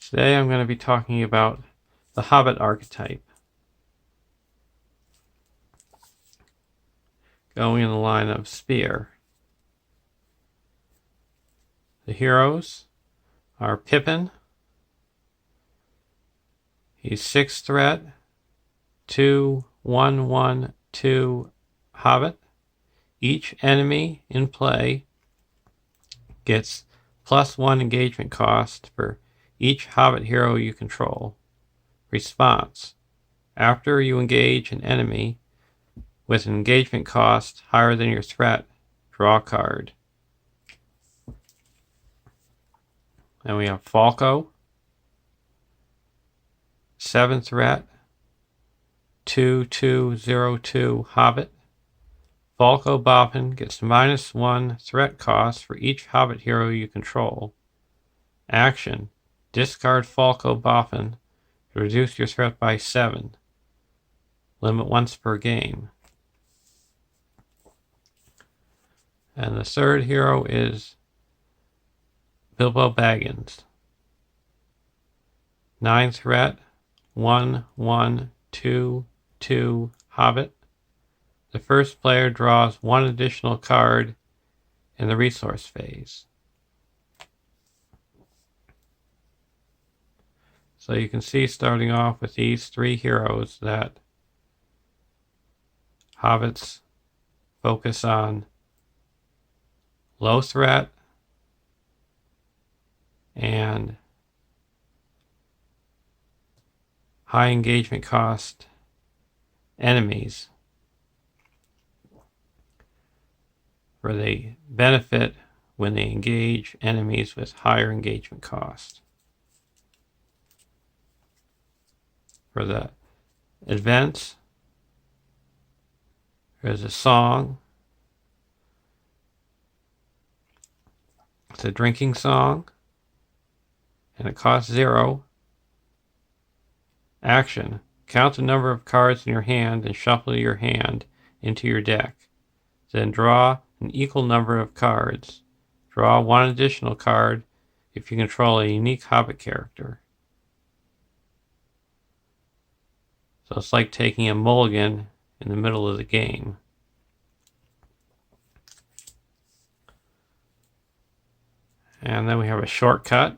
Today I'm going to be talking about the Hobbit archetype, going in the line of Spear. The heroes are Pippin. He's 6 threat, 2/1/1/2 Hobbit. Each enemy in play gets +1 engagement cost for each Hobbit hero you control. Response: after you engage an enemy with an engagement cost higher than your threat, draw a card. Then we have Falco, 7 threat, 2/2/02 Hobbit. Falco Boffin gets -1 threat cost for each Hobbit hero you control. Action: discard Falco Boffin to reduce your threat by 7. Limit once per game. And the third hero is Bilbo Baggins. 9 threat, 1/1/2/2 Hobbit. The first player draws 1 additional card in the resource phase. So you can see, starting off with these 3 heroes, that Hobbits focus on low threat and high engagement cost enemies, where they benefit when they engage enemies with higher engagement cost. For the events, there's a song. It's a drinking song, and it costs 0. Action: count the number of cards in your hand and shuffle your hand into your deck. Then draw an equal number of cards. Draw 1 additional card if you control a unique Hobbit character. So it's like taking a mulligan in the middle of the game. And then we have a shortcut.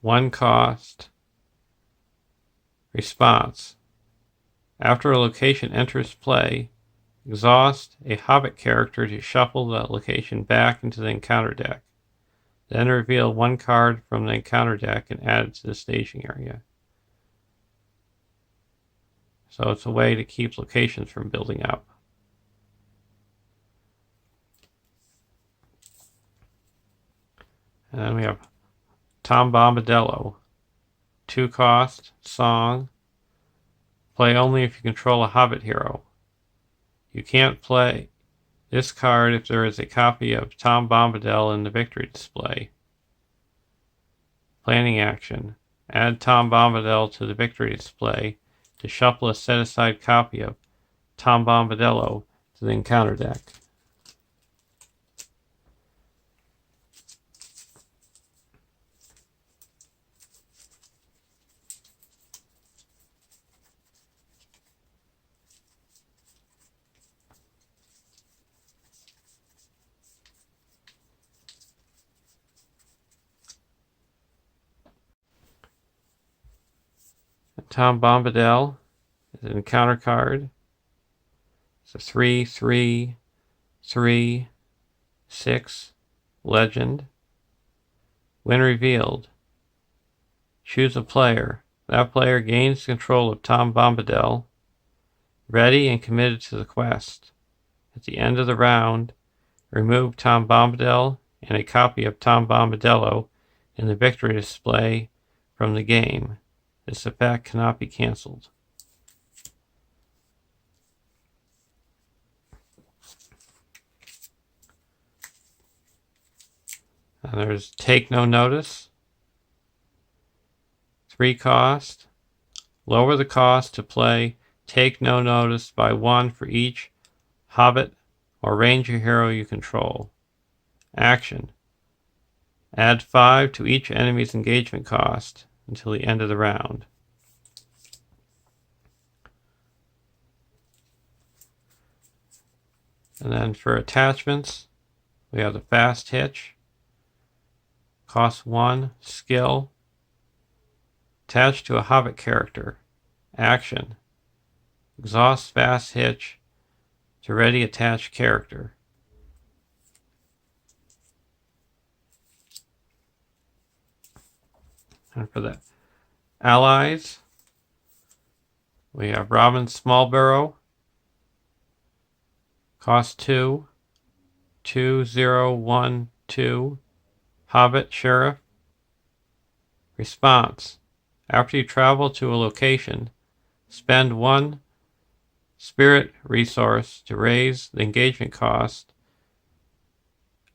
1 cost. Response: after a location enters play, exhaust a Hobbit character to shuffle the location back into the encounter deck. Then reveal 1 card from the encounter deck and add it to the staging area. So it's a way to keep locations from building up. And then we have Tom Bombadillo. 2 cost, song. Play only if you control a Hobbit hero. You can't play this card if there is a copy of Tom Bombadil in the victory display. Planning action: add Tom Bombadil to the victory display to shuffle a set-aside copy of Tom Bombadillo to the encounter deck. Tom Bombadil is an encounter card. It's a 3/3/3/6 legend. When revealed, choose a player. That player gains control of Tom Bombadil, ready and committed to the quest. At the end of the round, remove Tom Bombadil and a copy of Tom Bombadillo in the victory display from the game. This effect cannot be cancelled. And there's Take No Notice. 3 cost. Lower the cost to play Take No Notice by 1 for each Hobbit or Ranger hero you control. Action: Add 5 to each enemy's engagement cost until the end of the round. And then for attachments, we have the Fast Hitch. Cost 1, skill. Attached to a Hobbit character. Action. Exhaust Fast Hitch to ready attached character. And for the allies, we have Robin Smallburrow. Cost 2, 2012, Hobbit Sheriff. Response. After you travel to a location, spend 1 spirit resource to raise the engagement cost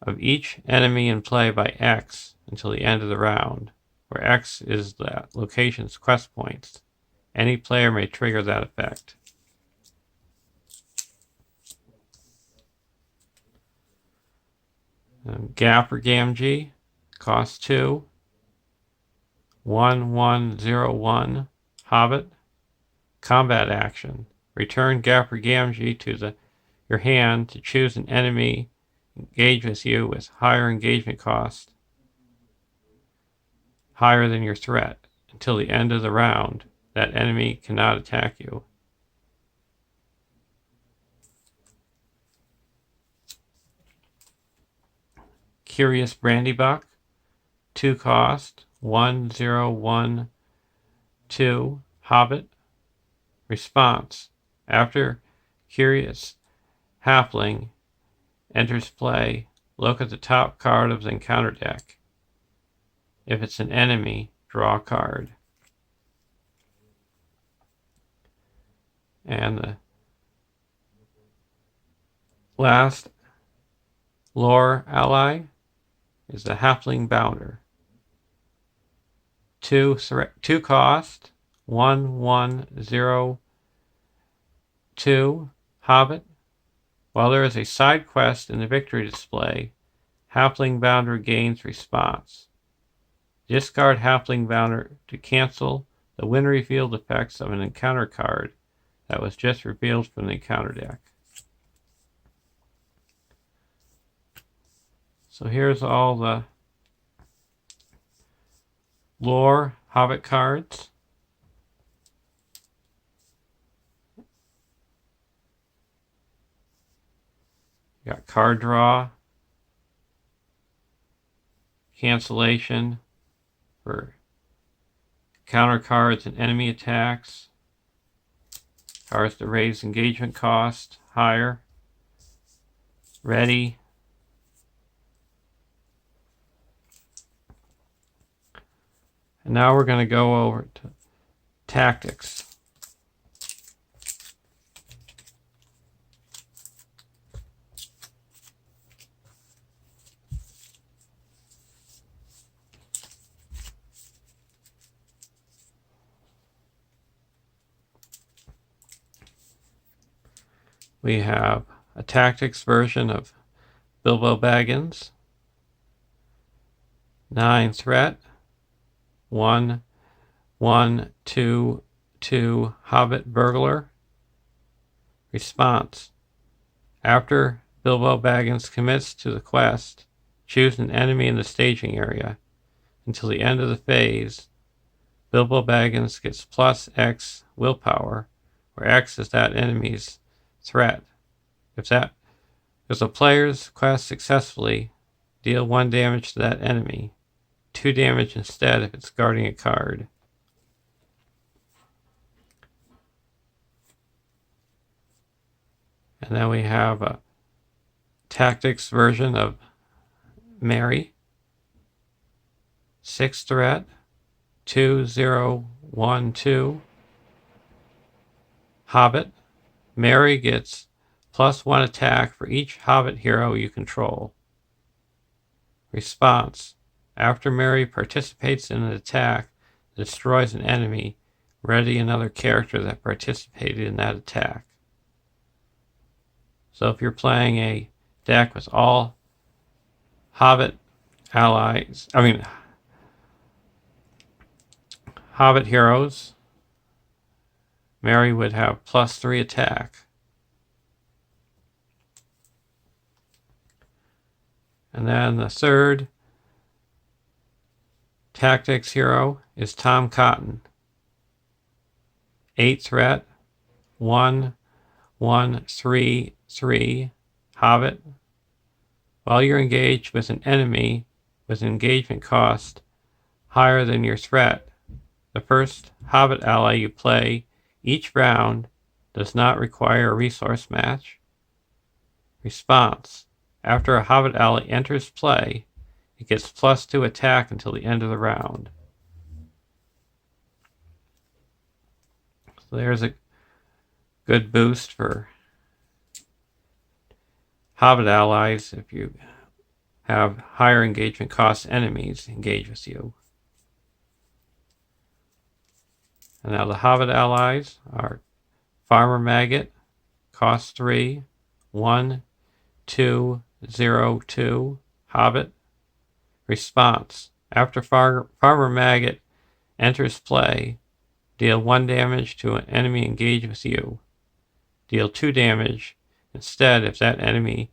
of each enemy in play by X until the end of the round, where X is the location's quest points. Any player may trigger that effect. Gap or Gamgee, cost 2, 1101, Hobbit. Combat action. Return Gap or Gamgee to your hand to choose an enemy engage with you with higher engagement cost, higher than your threat. Until the end of the round, that enemy cannot attack you. Curious Brandy Buck, 2 cost, 1012, Hobbit. Response. After Curious Halfling enters play, look at the top card of the encounter deck. If it's an enemy, draw a card. And the last lore ally is the Halfling Bounder. 2 cost, 1102, Hobbit. While there is a side quest in the victory display, Halfling Bounder gains response. Discard Halfling Bounder to cancel the when revealed effects of an encounter card that was just revealed from the encounter deck. So here's all the lore Hobbit cards. You got card draw, cancellation for counter cards and enemy attacks, cards to raise engagement cost higher, ready, and now we're going to go over to tactics. We have a tactics version of Bilbo Baggins. 9 threat. 1122 Hobbit Burglar. Response. After Bilbo Baggins commits to the quest, choose an enemy in the staging area. Until the end of the phase, Bilbo Baggins gets plus X willpower, where X is that enemy's threat. If the player's quest successfully, deal 1 damage to that enemy. 2 damage instead if it's guarding a card. And then we have a tactics version of Mary. 6 threat. 2012. Hobbit. Mary gets +1 attack for each Hobbit hero you control. Response. After Mary participates in an attack that destroys an enemy, ready another character that participated in that attack. So if you're playing a deck with all Hobbit Hobbit heroes, Merry would have +3 attack. And then the third tactics hero is Tom Cotton. 8 threat, 1, 1, 3, 3, Hobbit. While you're engaged with an enemy with an engagement cost higher than your threat, the first Hobbit ally you play each round does not require a resource match. Response. After a Hobbit ally enters play, it gets +2 attack until the end of the round. So there's a good boost for Hobbit allies if you have higher engagement cost enemies engage with you. And now the Hobbit allies are Farmer Maggot, cost 3, 1, 2, 0, 2, Hobbit. Response. After Farmer Maggot enters play, deal 1 damage to an enemy engaged with you. Deal 2 damage instead if that enemy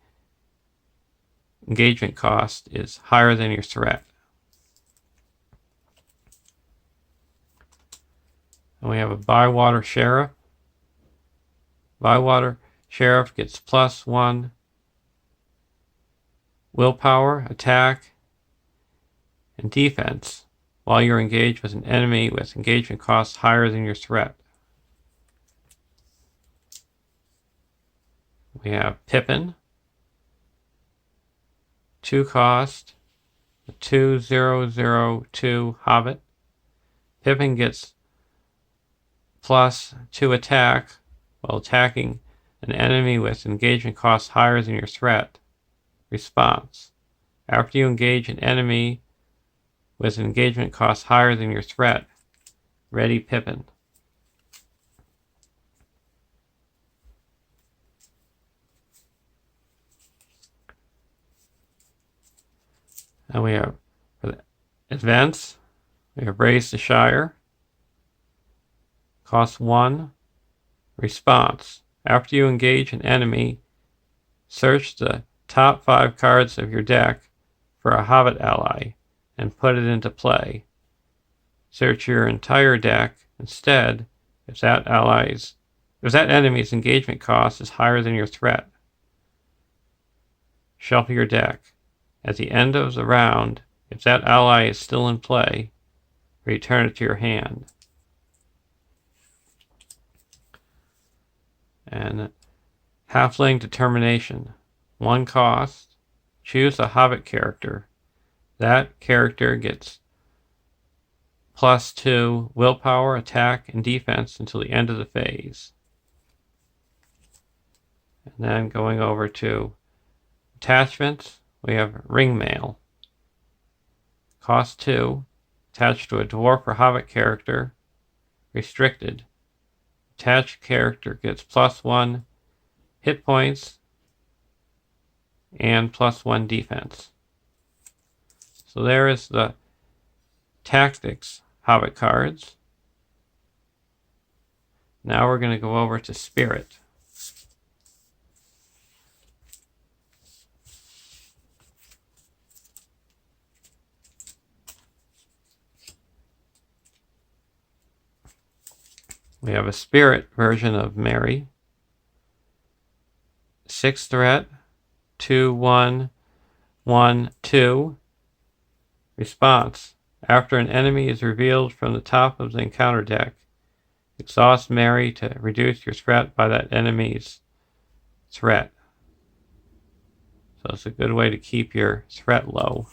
engagement cost is higher than your threat. And we have a Bywater Sheriff. Bywater Sheriff gets +1 willpower, attack, and defense while you're engaged with an enemy with engagement costs higher than your threat. We have Pippin, 2 cost, 2, 0, 0, 2 Hobbit. Pippin gets +2 attack while attacking an enemy with engagement costs higher than your threat. Response. After you engage an enemy with an engagement cost higher than your threat, ready Pippin. And we have, for the events, we have Raise the Shire. Cost 1. Response. After you engage an enemy, search the top 5 cards of your deck for a Hobbit ally and put it into play. Search your entire deck instead if that enemy's engagement cost is higher than your threat. Shuffle your deck. At the end of the round, if that ally is still in play, return it to your hand. And Halfling Determination. 1 cost. Choose a Hobbit character. That character gets +2 willpower, attack, and defense until the end of the phase. And then going over to attachments, we have Ringmail. Cost 2. Attached to a dwarf or Hobbit character. Restricted. Attached character gets +1 hit points and +1 defense. So there is the Tactics Hobbit cards. Now we're going to go over to Spirit. We have a Spirit version of Merry. 6 threat, 2, 1, 1, 2. Response. After an enemy is revealed from the top of the encounter deck, exhaust Merry to reduce your threat by that enemy's threat. So it's a good way to keep your threat low.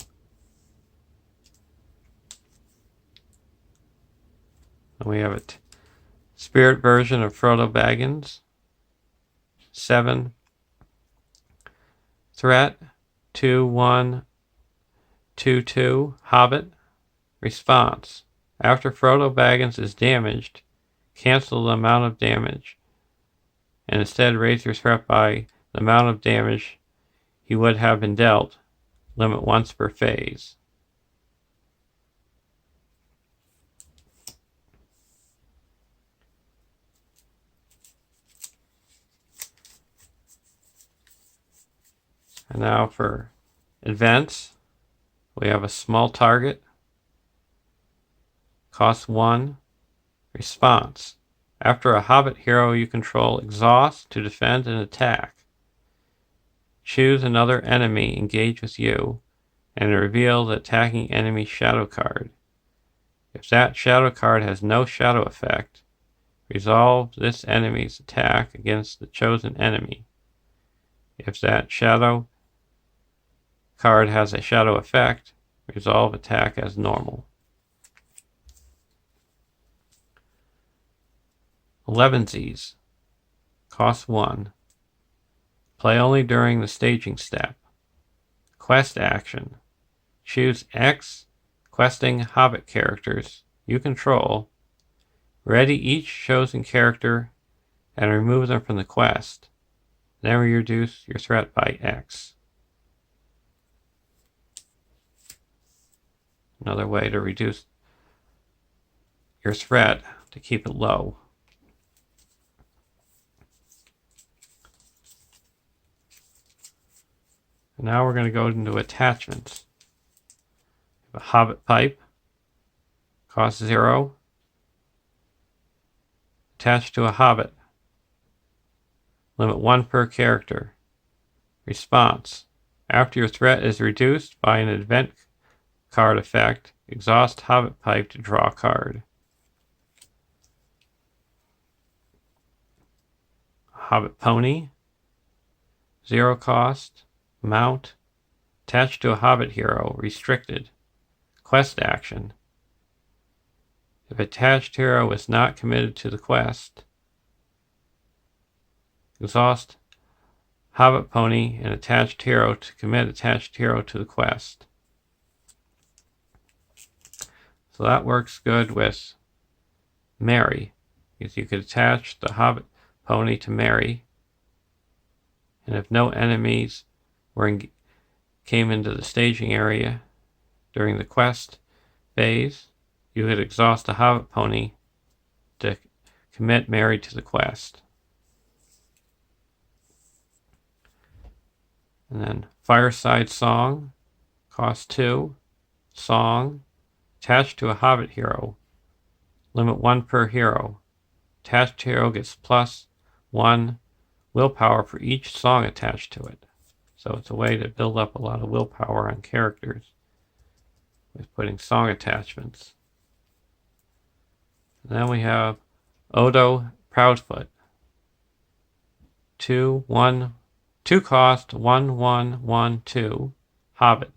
And we have a Spirit version of Frodo Baggins. 7 threat, 2, 1, 2, 2, Hobbit. Response. After Frodo Baggins is damaged, cancel the amount of damage and instead raise your threat by the amount of damage he would have been dealt Limit once per phase. And now for events, we have a small target, cost 1, response. After a Hobbit hero you control exhausts to defend and attack. Choose another enemy engage with you and reveal the attacking enemy's shadow card. If that shadow card has no shadow effect, resolve this enemy's attack against the chosen enemy. If that shadow card has a shadow effect, resolve attack as normal. 11sies. Cost 1. Play only during the staging step. Quest action. Choose X questing Hobbit characters you control. Ready each chosen character and remove them from the quest. Then reduce your threat by X. Another way to reduce your threat to keep it low. And now we're going to go into attachments. A Hobbit pipe, cost 0. Attached to a Hobbit. Limit 1 per character. Response. After your threat is reduced by an event card effect, exhaust Hobbit pipe to draw a card. Hobbit pony, 0 cost, mount, attached to a Hobbit hero, restricted. Quest action. If attached hero is not committed to the quest, exhaust Hobbit pony and attached hero to commit attached hero to the quest. So that works good with Merry, because you could attach the Hobbit pony to Merry, and if no enemies came into the staging area during the quest phase, you could exhaust the Hobbit pony to commit Merry to the quest. And then Fireside Song, cost 2, song, attached to a Hobbit hero, limit 1 per hero. Attached hero gets plus 1 willpower for each song attached to it. So it's a way to build up a lot of willpower on characters with putting song attachments. And then we have Odo Proudfoot. 2 cost 1 1 1 2 Hobbit.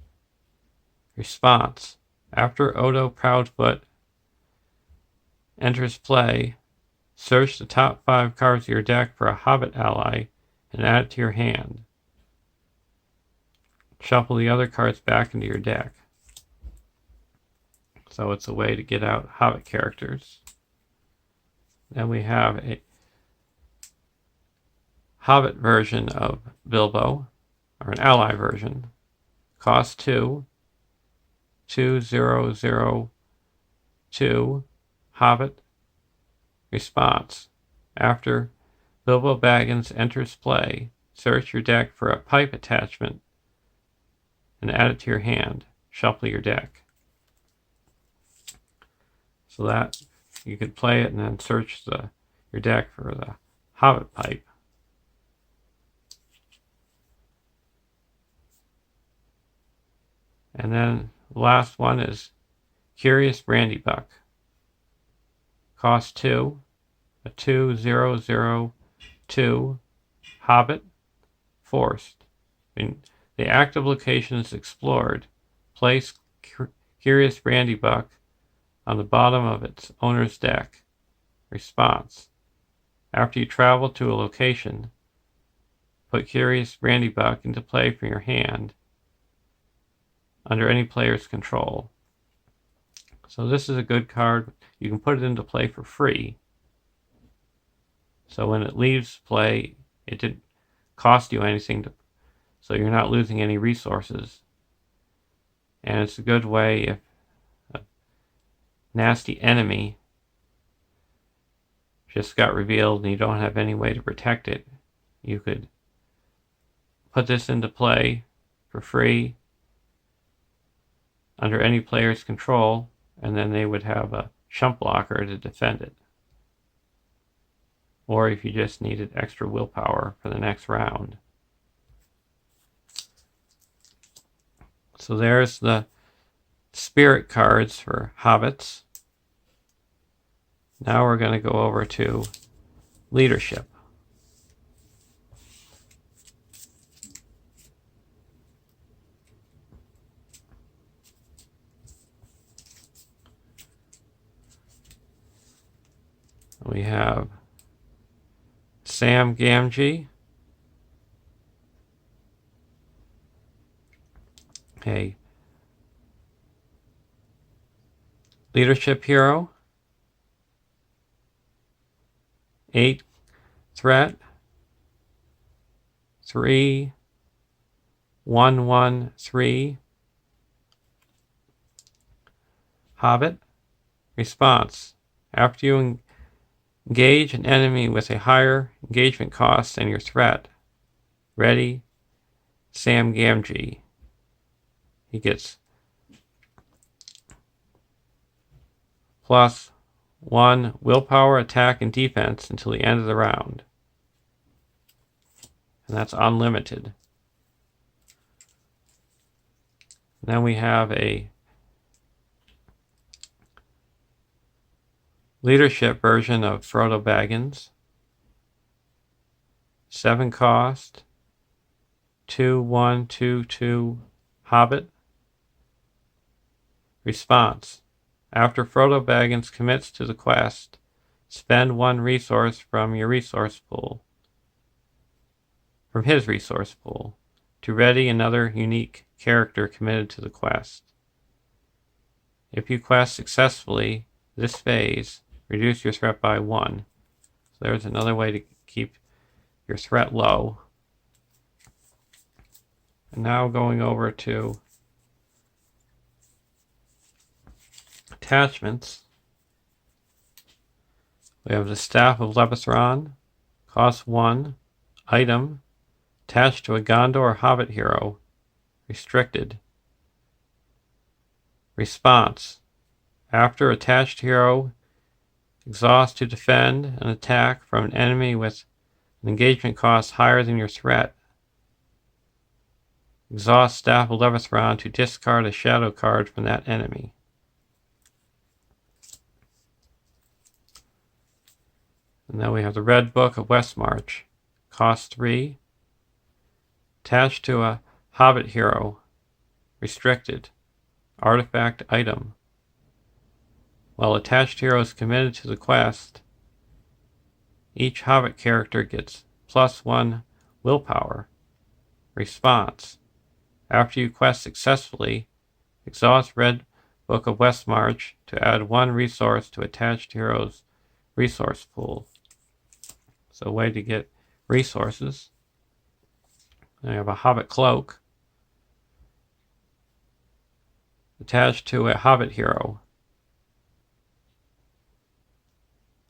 Response. After Odo Proudfoot enters play, search the top 5 cards of your deck for a Hobbit ally and add it to your hand. Shuffle the other cards back into your deck. So it's a way to get out Hobbit characters. Then we have a Hobbit version of Bilbo, or an ally version. Cost 2, 2002 Hobbit. Response. After Bilbo Baggins enters play, search your deck for a pipe attachment and add it to your hand. Shuffle your deck. So that you could play it and then search your deck for the Hobbit pipe. And then the last one is Curious Brandy Buck. Cost 2, a 2002 Hobbit, forced. In the active location is explored. Place Curious Brandy Buck on the bottom of its owner's deck. Response. After you travel to a location, put Curious Brandy Buck into play from your hand under any player's control. So this is a good card. You can put it into play for free. So when it leaves play, it didn't cost you anything so you're not losing any resources And it's a good way if a nasty enemy just got revealed and you don't have any way to protect it, you could put this into play for free under any player's control, and then they would have a chump blocker to defend it. Or if you just needed extra willpower for the next round. So there's the spirit cards for hobbits. Now we're going to go over to leadership. We have Sam Gamgee, a leadership hero, 8 threat, 3/1/1/3 Hobbit. Response: after you engage an enemy with a higher engagement cost than your threat, ready, Sam Gamgee. He gets +1 willpower, attack, and defense until the end of the round. And that's unlimited. And then we have a leadership version of Bilbo Baggins. 7 cost, 2/1/2/2 Hobbit. Response: after Frodo Baggins commits to the quest, spend 1 resource from his resource pool to ready another unique character committed to the quest. If you quest successfully this phase, reduce your threat by 1. So there's another way to keep your threat low. And now going over to attachments. We have the Staff of Lebethron, cost 1, item, attached to a Gondor Hobbit hero, restricted. Response: after attached hero exhausts to defend an attack from an enemy with an engagement cost higher than your threat, exhaust Staff of Lebethron to discard a shadow card from that enemy. And then we have the Red Book of Westmarch, cost 3, attached to a Hobbit hero, restricted, artifact item. While attached hero is committed to the quest, each Hobbit character gets +1 willpower. Response: after you quest successfully, exhaust Red Book of Westmarch to add 1 resource to attached hero's resource pool. So a way to get resources. I have a Hobbit cloak attached to a Hobbit hero.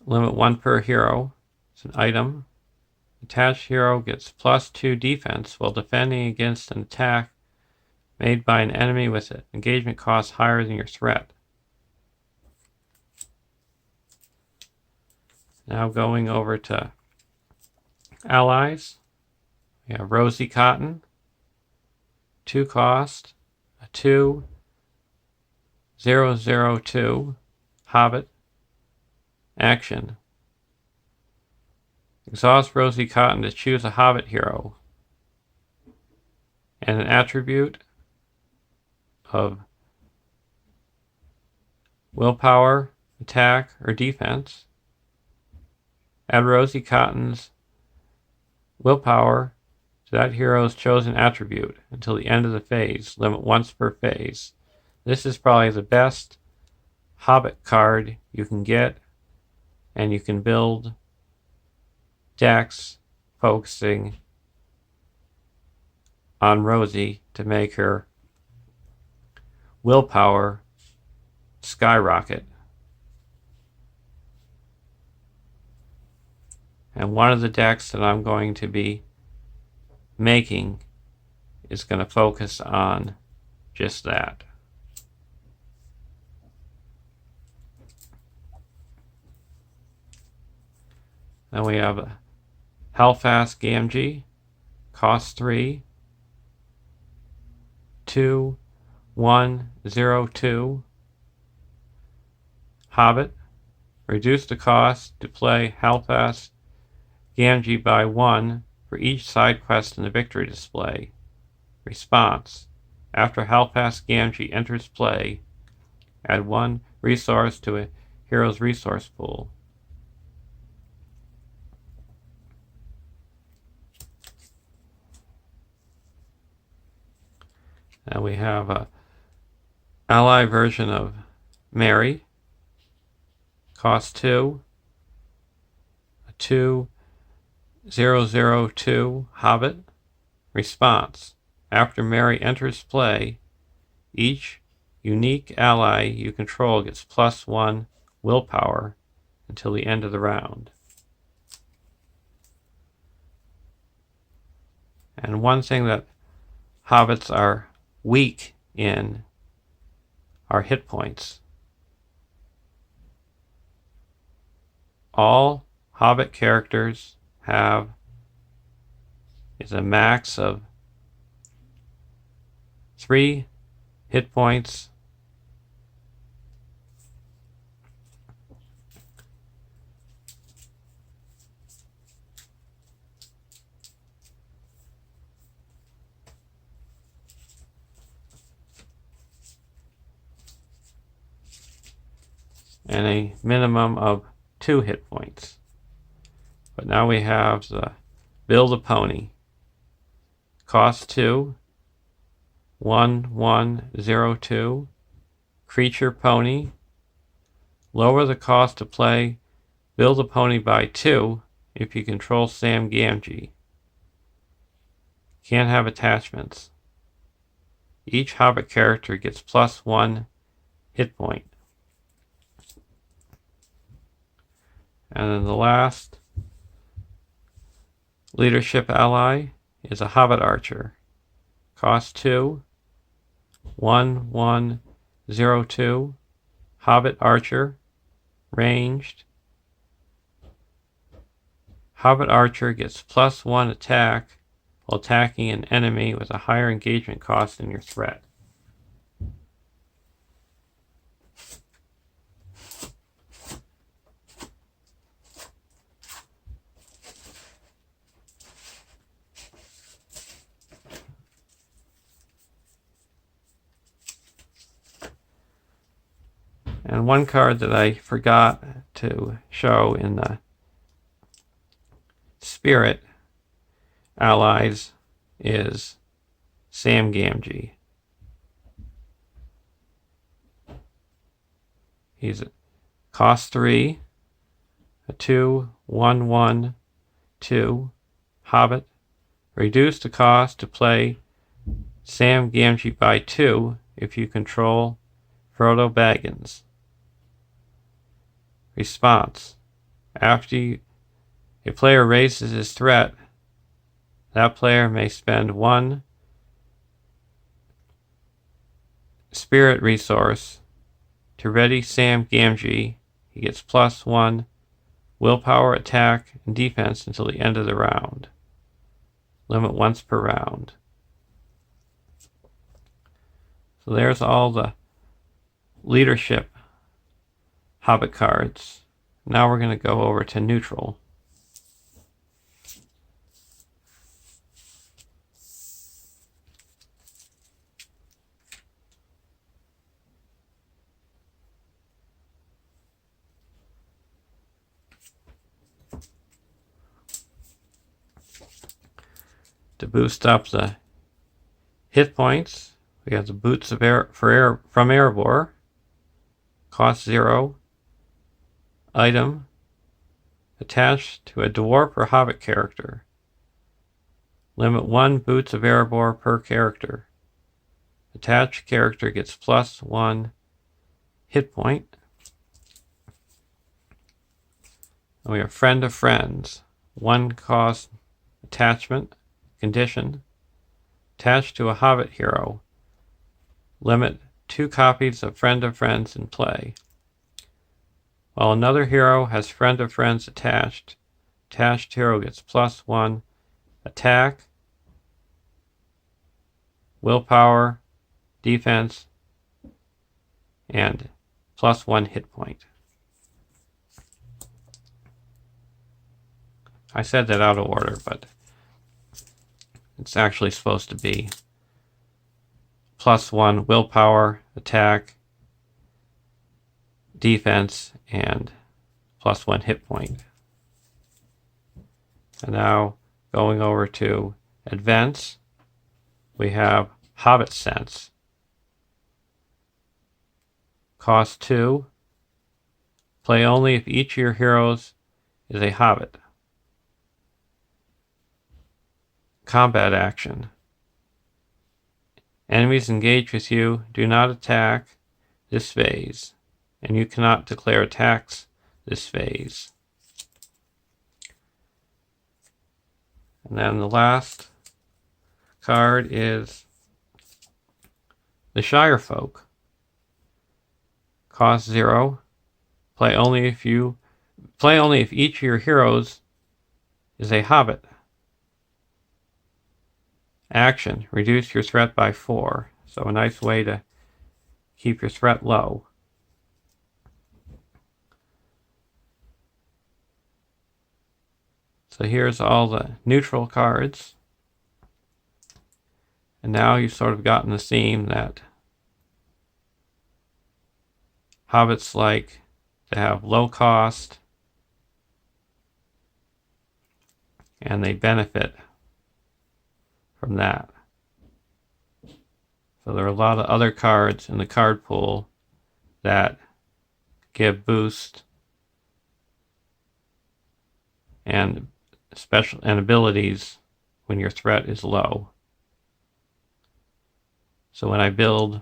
Limit 1 per hero. It's an item. Attached hero gets +2 defense while defending against an attack made by an enemy with an engagement cost higher than your threat. Now going over to allies. We have Rosy Cotton, 2 cost, a 2/0/0/2 Hobbit. Action: exhaust Rosy Cotton to choose a Hobbit hero and an attribute of willpower, attack, or defense. Add Rosy Cotton's willpower to that hero's chosen attribute until the end of the phase. Limit once per phase. This is probably the best Hobbit card you can get, and you can build decks focusing on Rosy to make her willpower skyrocket. And one of the decks that I'm going to be making is going to focus on just that. Then we have a Hellfast Gamgee, cost 3, 2, 1, 0, 2. Hobbit, reduce the cost to play Hellfast Gamgee by 1 for each side quest in the victory display. Response: after Hellfast Gamgee enters play, add 1 resource to a hero's resource pool. And we have a ally version of Mary, cost 2, a 2, 0, 0, 2 Hobbit. Response: after Mary enters play, each unique ally you control gets +1 willpower until the end of the round. And one thing that hobbits are weak in are hit points. All hobbit characters have is a max of 3 hit points and a minimum of 2 hit points. But now we have the Build a Pony, cost 2, 1, 1, 0, 2, creature pony. Lower the cost to play Build a Pony by 2 if you control Sam Gamgee. Can't have attachments. Each Hobbit character gets +1 hit point. And then the last leadership ally is a Hobbit Archer. Cost 2, 1, 1, 0, 2. Hobbit Archer, ranged. Hobbit Archer gets +1 attack while attacking an enemy with a higher engagement cost than your threat. And one card that I forgot to show in the Spirit allies is Sam Gamgee. He's a cost 3, a 2, 1, 1, 2 Hobbit. Reduce the cost to play Sam Gamgee by 2 if you control Bilbo Baggins. Response: after a player raises his threat, that player may spend 1 spirit resource to ready Sam Gamgee. He gets +1 willpower, attack, and defense until the end of the round. Limit once per round. So there's all the leadership Hobbit cards. Now we're going to go over to neutral. To boost up the hit points, we have the Boots of from Erebor, cost 0, item, attached to a dwarf or hobbit character. Limit 1 Boots of Erebor per character. Attached character gets +1 hit point. And we have Friend of Friends. 1 cost attachment condition. Attached to a Hobbit hero. Limit 2 copies of Friend of Friends in play. While another hero has Friend of Friends attached, attached hero gets +1 attack, willpower, defense, and +1 hit point. I said that out of order, but it's actually supposed to be +1 willpower, attack, defense, and +1 hit point. And now going over to events, we have Hobbit Sense. Cost 2. Play only if each of your heroes is a Hobbit. Combat action. Enemies engaged with you do not attack this phase, and you cannot declare attacks this phase. And then the last card is the Shire Folk. Cost 0. Play only if each of your heroes is a Hobbit. Action. Reduce your threat by 4. So a nice way to keep your threat low. So here's all the neutral cards. And now you've sort of gotten the theme that Hobbits like to have low cost, and they benefit from that. So there are a lot of other cards in the card pool that give boost and special and abilities when your threat is low. So when I build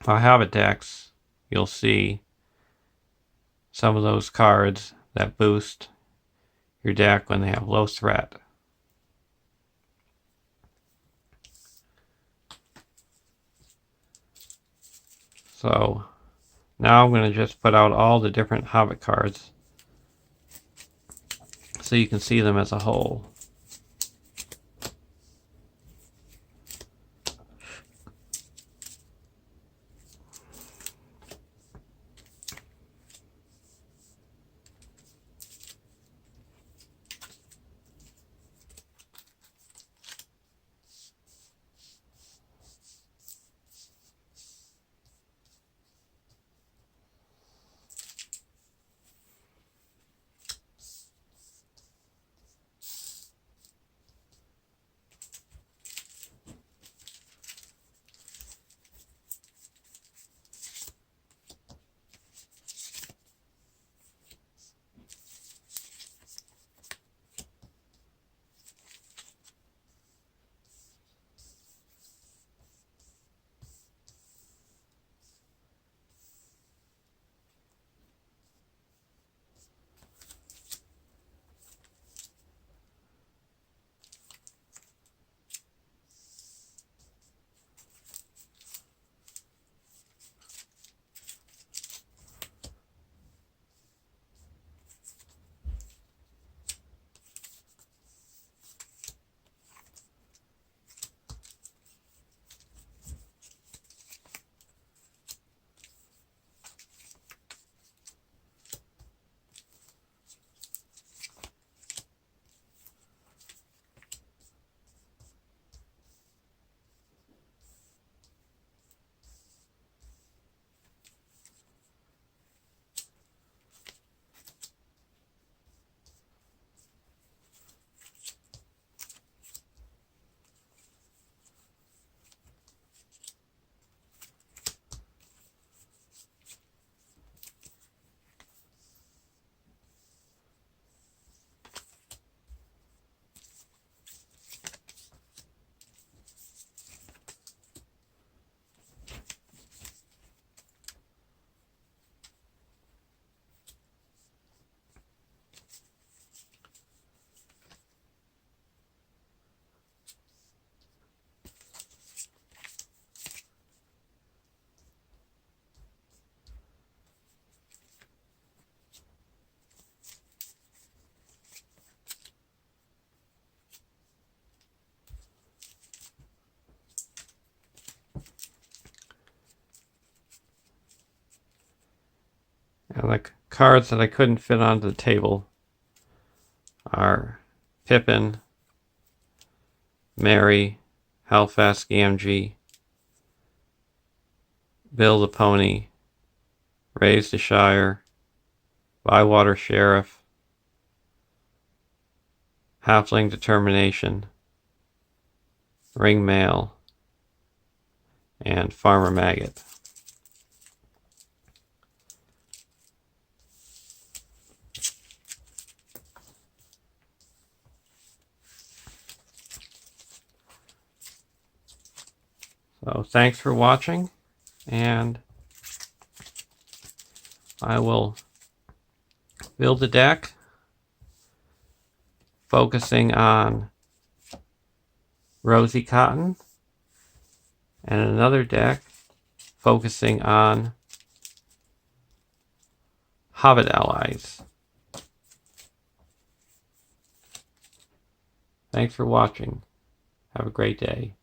my Hobbit decks, you'll see some of those cards that boost your deck when they have low threat. So now I'm going to just put out all the different Hobbit cards so you can see them as a whole. And the cards that I couldn't fit onto the table are Pippin, Mary, How Fast Gamgee, Bill the Pony, Raise the Shire, Bywater Sheriff, Halfling Determination, Ring Mail, and Farmer Maggot. So thanks for watching, and I will build a deck focusing on Rosy Cotton, and another deck focusing on Hobbit allies. Thanks for watching. Have a great day.